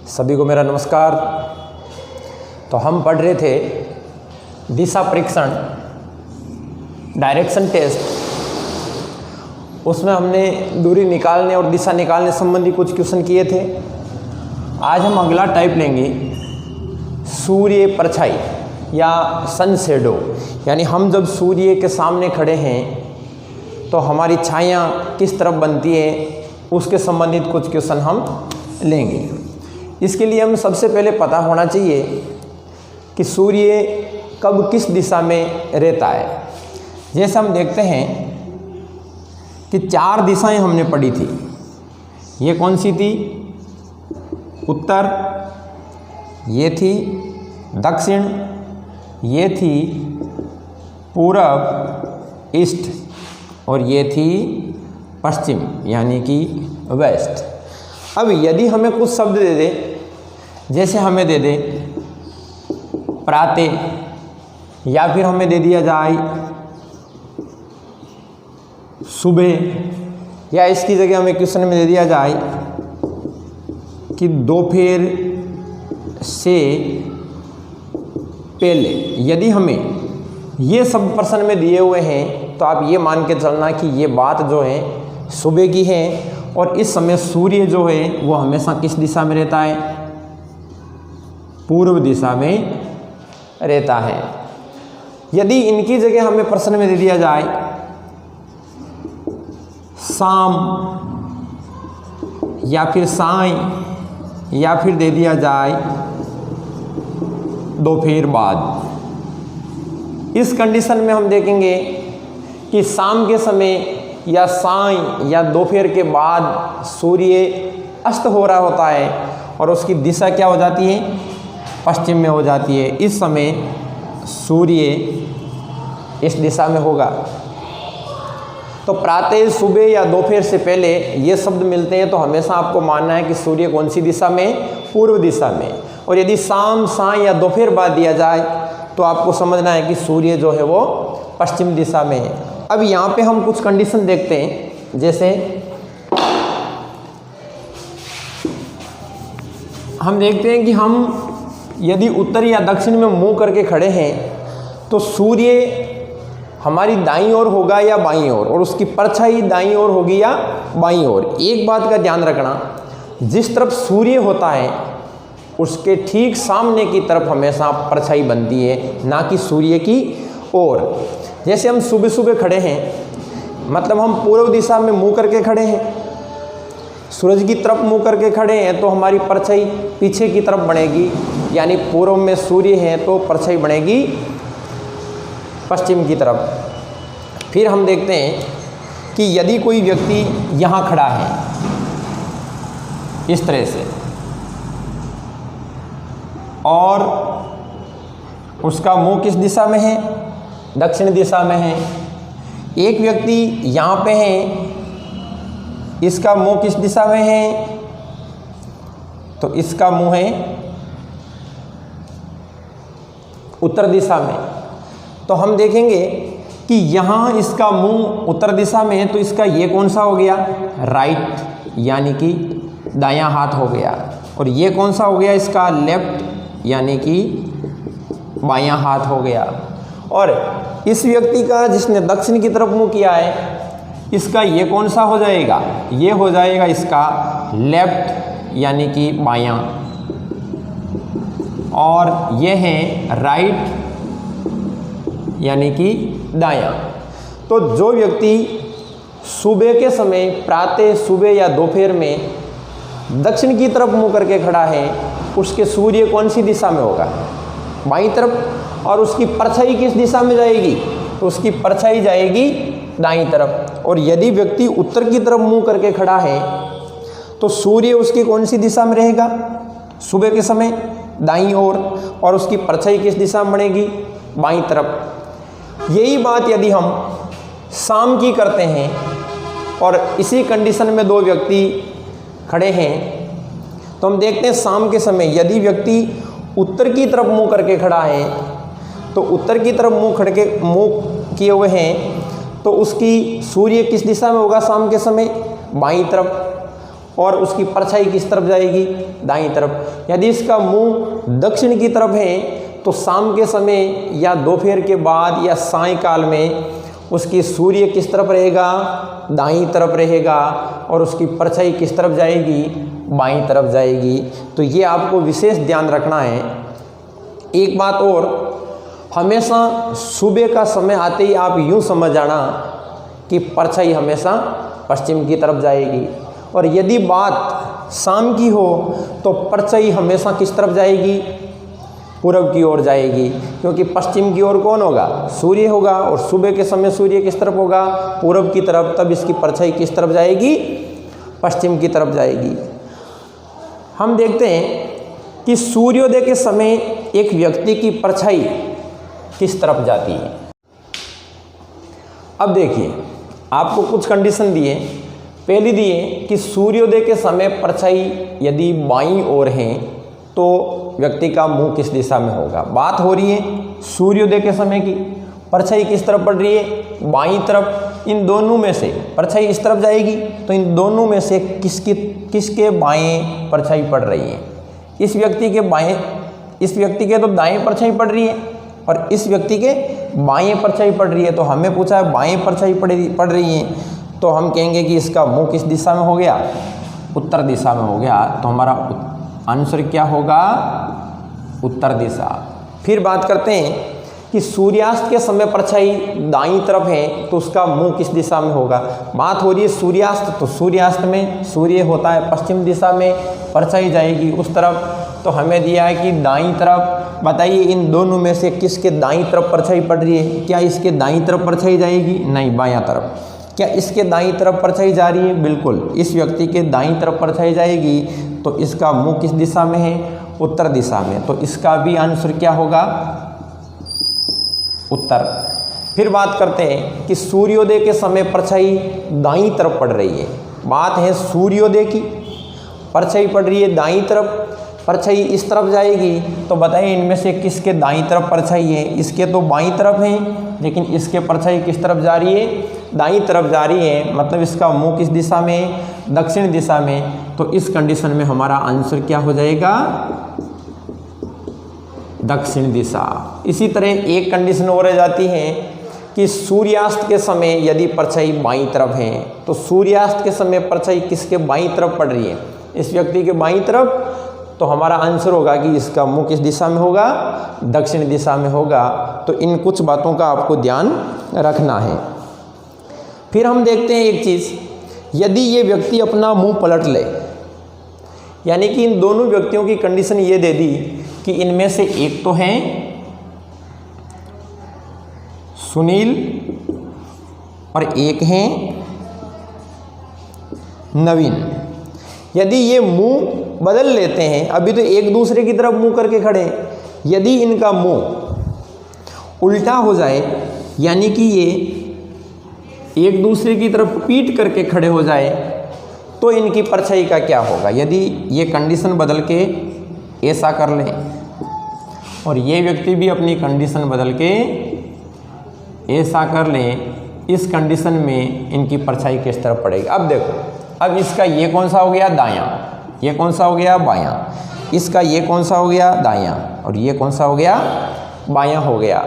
सभी को मेरा नमस्कार। तो हम पढ़ रहे थे दिशा परीक्षण डायरेक्शन टेस्ट। उसमें हमने दूरी निकालने और दिशा निकालने संबंधी कुछ क्वेश्चन किए थे। आज हम अगला टाइप लेंगे सूर्य परछाई या सन शैडो, यानी हम जब सूर्य के सामने खड़े हैं तो हमारी छाया किस तरफ बनती है, उसके संबंधित कुछ क्वेश्चन हम लेंगे। इसके लिए हम सबसे पहले पता होना चाहिए कि सूर्य कब किस दिशा में रहता है। जैसे हम देखते हैं कि 4 दिशाएं हमने पढ़ी थी। ये कौन सी थी? उत्तर, ये थी दक्षिण, ये थी पूरब ईस्ट, और ये थी पश्चिम यानी कि वेस्ट। अब यदि हमें कुछ शब्द दे दे, जैसे हमें दे दे प्रातः, या फिर हमें दे दिया जाए सुबह, या इसकी जगह हमें क्वेश्चन में दे दिया जाए कि दोपहर से पहले, यदि हमें ये सब प्रश्न में दिए हुए हैं तो आप ये मान के चलना कि ये बात जो है सुबह की है, और इस समय सूर्य जो है वो हमेशा किस दिशा में रहता है? पूर्व दिशा में रहता है। यदि इनकी जगह हमें प्रश्न में दे दिया जाए शाम, या फिर साय, या फिर दे दिया जाए दोपहर बाद, इस कंडीशन में हम देखेंगे कि शाम के समय या साय या दोपहर के बाद सूर्य अस्त हो रहा होता है और उसकी दिशा क्या हो जाती है? पश्चिम में हो जाती है। इस समय सूर्य इस दिशा में होगा। तो प्रातः, सुबह या दोपहर से पहले ये शब्द मिलते हैं तो हमेशा आपको मानना है कि सूर्य कौन सी दिशा में? पूर्व दिशा में। और यदि शाम, साय या दोपहर बाद दिया जाए तो आपको समझना है कि सूर्य जो है वो पश्चिम दिशा में है। अब यहाँ पे हम कुछ कंडीशन देखते हैं। जैसे हम देखते हैं कि हम यदि उत्तर या दक्षिण में मुंह करके खड़े हैं तो सूर्य हमारी दाईं ओर होगा या बाईं ओर, और उसकी परछाई दाईं ओर होगी या बाईं ओर। एक बात का ध्यान रखना, जिस तरफ सूर्य होता है उसके ठीक सामने की तरफ हमेशा परछाई बनती है, ना कि सूर्य की ओर। जैसे हम सुबह सुबह खड़े हैं, मतलब हम पूर्व दिशा में मुंह करके खड़े हैं, सूरज की तरफ मुंह करके खड़े हैं, तो हमारी परछाई पीछे की तरफ बनेगी, यानी पूर्व में सूर्य है तो परछाई बनेगी पश्चिम की तरफ। फिर हम देखते हैं कि यदि कोई व्यक्ति यहाँ खड़ा है इस तरह से, और उसका मुंह किस दिशा में है? दक्षिण दिशा में है। एक व्यक्ति यहाँ पे है, इसका मुंह किस दिशा में है? तो इसका मुंह है उत्तर दिशा में। तो हम देखेंगे कि यहाँ इसका मुंह उत्तर दिशा में है, तो इसका ये कौन सा हो गया? राइट, यानी कि दायां हाथ हो गया। और ये कौन सा हो गया? इसका लेफ्ट, यानी कि बायां हाथ हो गया। और इस व्यक्ति का जिसने दक्षिण की तरफ मुंह किया है, इसका ये कौन सा हो जाएगा? ये हो जाएगा इसका लेफ्ट, यानी कि बायां। और ये है राइट, यानी कि दायां। तो जो व्यक्ति सुबह के समय, प्रातः, सुबह या दोपहर में दक्षिण की तरफ मुंह करके खड़ा है, उसके सूर्य कौन सी दिशा में होगा? बाईं तरफ। और उसकी परछाई किस दिशा में जाएगी? तो उसकी परछाई जाएगी दाईं तरफ। और यदि व्यक्ति उत्तर की तरफ मुंह करके खड़ा है तो सूर्य उसकी कौन सी दिशा में रहेगा? सुबह के समय दाईं ओर, और उसकी परछाई किस दिशा में बनेगी? बाईं तरफ। यही बात यदि हम शाम की करते हैं और इसी कंडीशन में 2 व्यक्ति खड़े हैं, तो हम देखते हैं शाम के समय यदि व्यक्ति उत्तर की तरफ मुंह करके खड़ा है, तो उत्तर की तरफ मुंह किए हुए हैं, तो उसकी सूर्य किस दिशा में होगा शाम के समय? बाईं तरफ। और उसकी परछाई किस तरफ जाएगी, दाईं तरफ। यदि इसका मुंह दक्षिण की तरफ है तो शाम के समय या दोपहर के बाद या सायंकाल में उसकी सूर्य किस तरफ रहेगा, दाईं तरफ रहेगा, और उसकी परछाई किस तरफ जाएगी, बाईं तरफ जाएगी। तो ये आपको विशेष ध्यान रखना है। एक बात और, हमेशा सुबह का समय आते ही आप यूँ समझ जाना कि परछाई हमेशा पश्चिम की तरफ जाएगी, और यदि बात शाम की हो तो परछाई हमेशा किस तरफ जाएगी, पूर्व की ओर जाएगी, क्योंकि पश्चिम की ओर कौन होगा, सूर्य होगा, और सुबह के समय सूर्य किस तरफ होगा, पूर्व की तरफ। तब इसकी परछाई किस तरफ जाएगी, पश्चिम की तरफ जाएगी। हम देखते हैं कि सूर्योदय के समय एक व्यक्ति की परछाई किस तरफ जाती है। अब देखिए, आपको कुछ कंडीशन दिए। पहली दिए कि सूर्योदय के समय परछाई यदि बाईं ओर है तो व्यक्ति का मुंह किस दिशा में होगा। बात हो रही है सूर्योदय के समय की, परछाई किस तरफ पड़ रही है, बाईं तरफ। इन दोनों में से परछाई इस तरफ जाएगी, तो इन दोनों में से किसके बाएं परछाई पड़ रही है। इस व्यक्ति के बाएं, इस व्यक्ति के तो दाएं परछाई पड़ रही है, और इस व्यक्ति के बाएं परछाई पड़ रही है। तो हमें पूछा है बाएं परछाई पड़ रही है, तो हम कहेंगे कि इसका मुंह किस दिशा में हो गया, उत्तर दिशा में हो गया। तो हमारा आंसर क्या होगा, उत्तर दिशा। फिर बात करते हैं कि सूर्यास्त के समय परछाई दाईं तरफ है तो उसका मुंह किस दिशा में होगा। बात हो रही है सूर्यास्त, तो सूर्यास्त में सूर्य होता है पश्चिम दिशा में, परछाई जाएगी उस तरफ। तो हमें दिया है कि दाईं तरफ। बताइए इन दोनों में से किसके दाईं तरफ परछाई पड़ रही है। क्या इसके दाईं तरफ परछाई जाएगी, नहीं, बायां तरफ। क्या इसके दाईं तरफ परछाई जा रही है, बिल्कुल इस व्यक्ति के दाईं तरफ परछाई जाएगी। तो इसका मुंह किस दिशा में है, उत्तर दिशा में। तो इसका भी आंसर क्या होगा, उत्तर। फिर बात करते हैं कि सूर्योदय के समय परछाई दाईं तरफ पड़ रही है। बात है सूर्योदय की, परछाई पड़ रही है दाईं तरफ, परछाई इस तरफ जाएगी। तो बताइए इनमें से किसके दाईं तरफ परछाई है। इसके तो बाईं तरफ है, लेकिन इसके परछाई किस तरफ जा रही है, दाईं तरफ जा रही है। मतलब इसका मुंह किस दिशा में, दक्षिण दिशा में। तो इस कंडीशन में हमारा आंसर क्या हो जाएगा, दक्षिण दिशा। इसी तरह एक कंडीशन और रह जाती है कि सूर्यास्त के समय यदि परछाई बाईं तरफ है तो सूर्यास्त के समय परछाई किसके बाईं तरफ पड़ रही है, इस व्यक्ति के बाईं तरफ। तो हमारा आंसर होगा कि इसका मुंह किस दिशा में होगा, दक्षिण दिशा में होगा। तो इन कुछ बातों का आपको ध्यान रखना है। फिर हम देखते हैं एक चीज़, यदि ये व्यक्ति अपना मुंह पलट ले, यानी कि इन दोनों व्यक्तियों की कंडीशन ये दे दी कि इनमें से एक तो हैं सुनील और एक हैं नवीन। यदि ये मुंह बदल लेते हैं, अभी तो एक दूसरे की तरफ मुंह करके खड़े, यदि इनका मुंह उल्टा हो जाए, यानी कि ये एक दूसरे की तरफ पीठ करके खड़े हो जाए, तो इनकी परछाई का क्या होगा। यदि ये कंडीशन बदल के ऐसा कर ले और ये व्यक्ति भी अपनी कंडीशन बदल के ऐसा कर ले, इस कंडीशन में इनकी परछाई किस तरफ पड़ेगी। अब देखो, अब इसका ये कौन सा हो गया, दायां, ये कौन सा हो गया, बायां, इसका ये कौन सा हो गया, दायां, और ये कौन सा हो गया, बायां हो गया।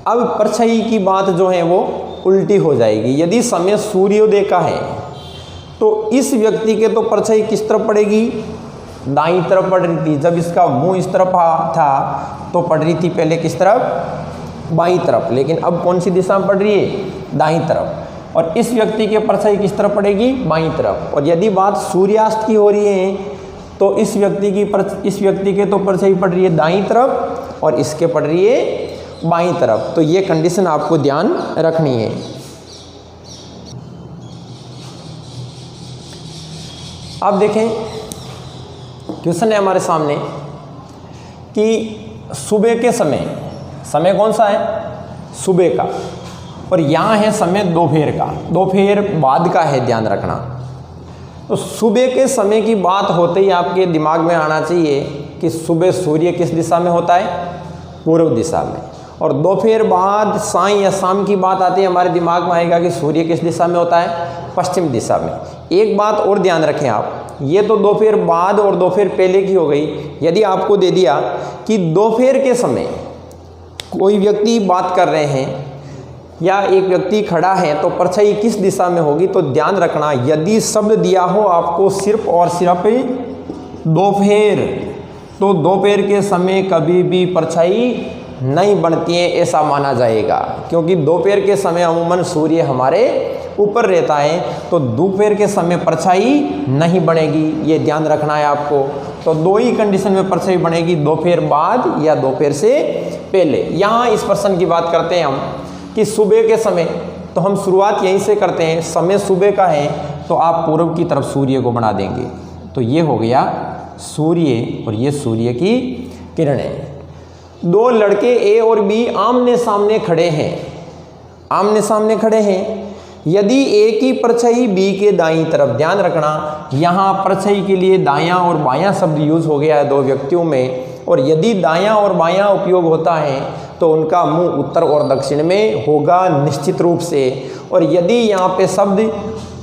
अब परछाई की बात जो है वो उल्टी हो जाएगी। यदि समय सूर्योदय का है तो इस व्यक्ति के तो परछाई किस तरफ पड़ेगी, दाईं तरफ पड़ रही थी। जब इसका मुंह इस तरफ था तो पड़ रही थी पहले किस तरफ, बाईं तरफ। लेकिन अब कौन सी दिशा में पड़ रही है, दाईं तरफ। और इस व्यक्ति के परछाई किस तरफ पड़ेगी, बाईं तरफ। और यदि बात सूर्यास्त की हो रही है तो इस व्यक्ति के तो परछाई पड़ रही है दाईं तरफ और इसके पड़ रही है बाईं तरफ। तो ये कंडीशन आपको ध्यान रखनी है। अब देखें, क्वेश्चन है हमारे सामने कि सुबह के समय कौन सा है, सुबह का, और यहाँ है समय दोपहर का, दोपहर बाद का है, ध्यान रखना। तो सुबह के समय की बात होते ही आपके दिमाग में आना चाहिए कि सुबह सूर्य किस दिशा में होता है, पूर्व दिशा में। और दोपहर बाद साय या शाम की बात आती है, हमारे दिमाग में आएगा कि सूर्य किस दिशा में होता है, पश्चिम दिशा में। एक बात और ध्यान रखें आप, ये तो दोपहर बाद और दोपहर पहले की हो गई। यदि आपको दे दिया कि दोपहर के समय कोई व्यक्ति बात कर रहे हैं या एक व्यक्ति खड़ा है तो परछाई किस दिशा में होगी, तो ध्यान रखना यदि शब्द दिया हो आपको सिर्फ और सिर्फ दोपहर, तो दोपहर के समय कभी भी परछाई नहीं बनती है ऐसा माना जाएगा, क्योंकि दोपहर के समय अमूमन सूर्य हमारे ऊपर रहता है, तो दोपहर के समय परछाई नहीं बनेगी, ये ध्यान रखना है आपको। तो दो ही कंडीशन में परछाई बनेगी, दोपहर बाद या दोपहर से पहले। यहाँ इस प्रश्न की बात करते हैं हम कि सुबह के समय, तो हम शुरुआत यहीं से करते हैं। समय सुबह का है तो आप पूर्व की तरफ सूर्य को बना देंगे, तो ये हो गया सूर्य और ये सूर्य की किरणें। दो लड़के ए और बी आमने सामने खड़े हैं, आमने सामने खड़े हैं। यदि ए की परछाई बी के दाईं तरफ, ध्यान रखना यहाँ परछाई के लिए दायां और बायां शब्द यूज हो गया है दो व्यक्तियों में, और यदि दायां और बायां उपयोग होता है तो उनका मुंह उत्तर और दक्षिण में होगा निश्चित रूप से। और यदि यहाँ पे शब्द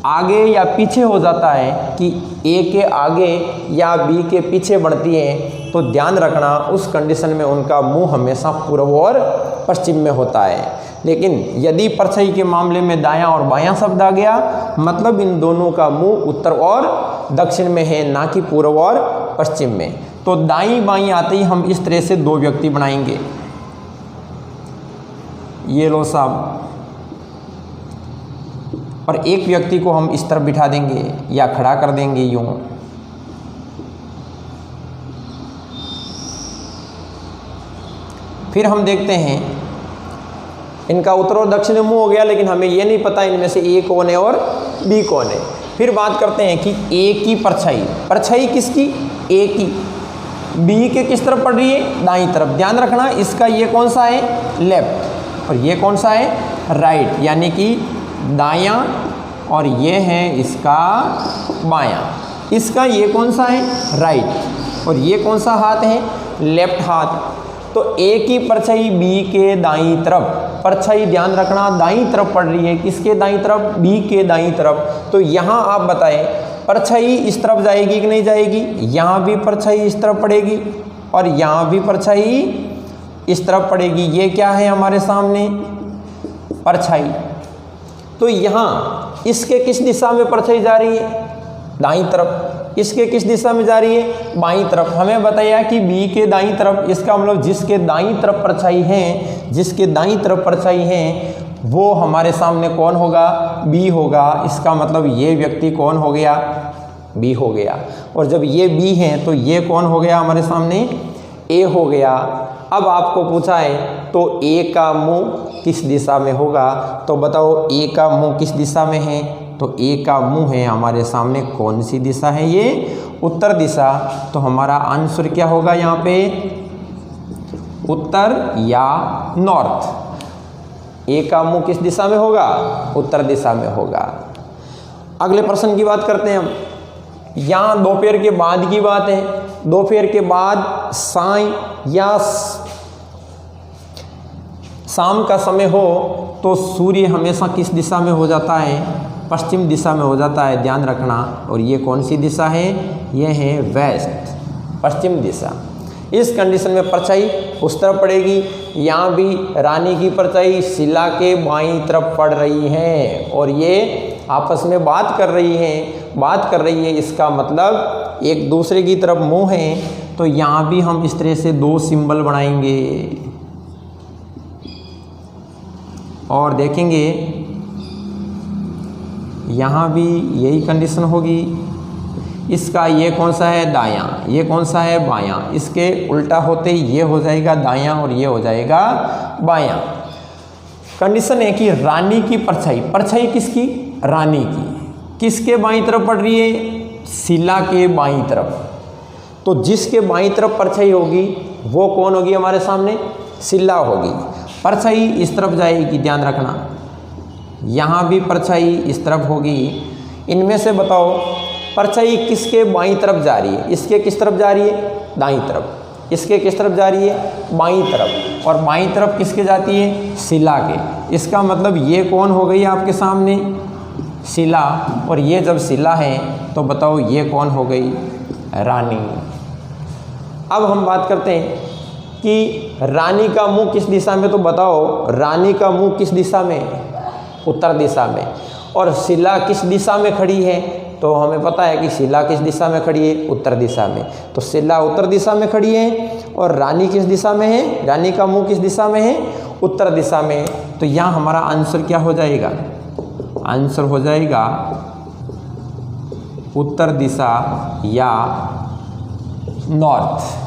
आगे या पीछे हो जाता है कि ए के आगे या बी के पीछे बढ़ती है, तो ध्यान रखना उस कंडीशन में उनका मुंह हमेशा पूर्व और पश्चिम में होता है। लेकिन यदि परछाई के मामले में दायां और बायां शब्द आ गया, मतलब इन दोनों का मुंह उत्तर और दक्षिण में है, ना कि पूर्व और पश्चिम में। तो दाईं बाईं आते ही हम इस तरह से दो व्यक्ति बनाएंगे। ये लो साहब, और एक व्यक्ति को हम इस तरफ बिठा देंगे या खड़ा कर देंगे यूं। फिर हम देखते हैं इनका उत्तर और दक्षिण मुंह हो गया, लेकिन हमें ये नहीं पता इनमें से ए कौन है और बी कौन है। फिर बात करते हैं कि ए की परछाई, परछाई किसकी, ए की, बी के किस तरफ पड़ रही है, दाईं तरफ। ध्यान रखना इसका ये कौन सा है, लेफ्ट, और ये कौन सा है, राइट, यानी कि दायां, और ये है इसका बायां। इसका ये कौन सा है, राइट, और ये कौन सा हाथ है, लेफ्ट हाथ। तो ए की परछाई बी के दाईं तरफ, परछाई ध्यान रखना दाईं तरफ पड़ रही है, किसके दाईं तरफ, बी के दाईं तरफ। तो यहाँ आप बताएं परछाई इस तरफ जाएगी कि नहीं जाएगी, यहाँ भी परछाई इस तरफ पड़ेगी और यहाँ भी परछाई इस तरफ पड़ेगी। ये क्या है हमारे सामने, परछाई। तो यहाँ इसके किस दिशा में परछाई जा रही है, दाईं तरफ। इसके किस दिशा में जा रही है, बाईं तरफ। हमें बताया कि बी के दाईं तरफ, इसका मतलब जिसके दाईं तरफ परछाई है, जिसके दाईं तरफ परछाई है वो हमारे सामने कौन होगा, बी होगा। इसका मतलब ये व्यक्ति कौन हो गया, बी हो गया। और जब ये बी है तो ये कौन हो गया हमारे सामने, ए हो गया। अब आपको पूछा है तो ए का मुंह किस दिशा में होगा, तो बताओ ए का मुंह किस दिशा में है, तो ए का मुंह है हमारे सामने कौन सी दिशा है, ये उत्तर दिशा। तो हमारा आंसर क्या होगा यहाँ पे, उत्तर या नॉर्थ। ए का मुंह किस दिशा में होगा, उत्तर दिशा में होगा। अगले प्रश्न की बात करते हैं हम। यहाँ दोपहर के बाद की बात है, दोपहर के बाद साय या शाम का समय हो तो सूर्य हमेशा किस दिशा में हो जाता है, पश्चिम दिशा में हो जाता है, ध्यान रखना। और ये कौन सी दिशा है, ये है वेस्ट, पश्चिम दिशा। इस कंडीशन में परछाई उस तरफ पड़ेगी। यहाँ भी रानी की परछाई शिला के बाईं तरफ पड़ रही है और ये आपस में बात कर रही है, इसका मतलब एक दूसरे की तरफ मुंह है। तो यहाँ भी हम इस तरह से दो सिंबल बनाएंगे और देखेंगे यहाँ भी यही कंडीशन होगी। इसका ये कौन सा है, दायां, ये कौन सा है, बायां। इसके उल्टा होते ये हो जाएगा दायां और ये हो जाएगा बायां। कंडीशन है कि रानी की परछाई, परछाई किसकी, रानी की, किसके बाईं तरफ पड़ रही है, शिला के बाईं तरफ। तो जिसके बाईं तरफ परछाई होगी वो कौन होगी हमारे सामने, शिला होगी। परछाई इस तरफ जाएगी, ध्यान रखना। यहाँ भी परछाई इस तरफ होगी। इनमें से बताओ परछाई किसके बाईं तरफ जा रही है, इसके किस तरफ जा रही है, दाईं तरफ। इसके किस तरफ जा रही है, बाईं तरफ, और बाईं तरफ किसके जाती है, शिला के। इसका मतलब ये कौन हो गई आपके सामने, शिला, और ये जब शिला है तो बताओ ये कौन हो गई, रानी। अब हम बात करते हैं कि रानी का मुंह किस दिशा में, तो बताओ रानी का मुंह किस दिशा में, उत्तर दिशा में, और शिला किस दिशा में खड़ी है, तो हमें पता है कि शिला किस दिशा में खड़ी है, उत्तर दिशा में। तो शिला उत्तर दिशा में खड़ी है और रानी किस दिशा में है, रानी का मुंह किस दिशा में है, उत्तर दिशा में। तो यहाँ हमारा आंसर क्या हो जाएगा, आंसर हो जाएगा उत्तर दिशा या नॉर्थ।